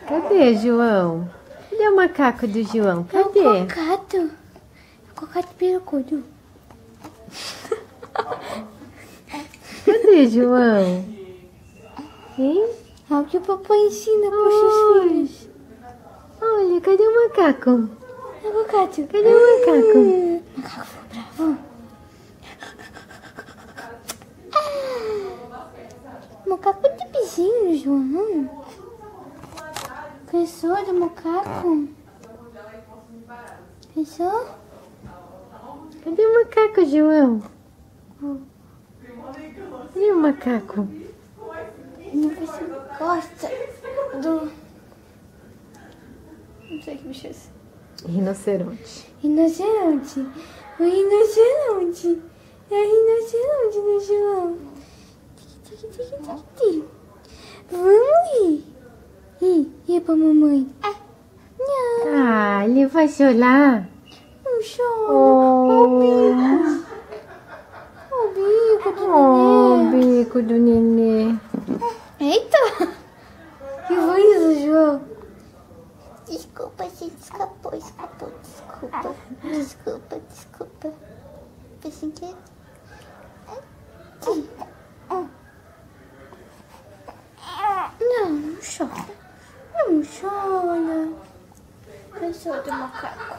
Cadê, João? Cadê o macaco do João? Cadê? É o cocado. É o cocado pirocudo. Cadê, João? Hein? Olha o que o papai ensina para os seus filhos. Olha, cadê o macaco? É o cocado. Cadê o macaco? O macaco ficou bravo. Macaco de beijinho, João. Cansou do macaco? Cansou? Cadê o macaco, João? Cadê o macaco? Não gosta do... Não sei que bicho é esse. Rinoceronte. Rinoceronte. O rinoceronte. É o rinoceronte do João. Vamos ir. Ir pra mamãe. Não. Ah, ele vai chorar. Não chora. O bico. O bico do neném. Bico do nenê. Eita. Que foi isso, João? Desculpa, gente. Escapou. Desculpa. Foi sem querer. Não chora. Não chora. Cansou do macaco.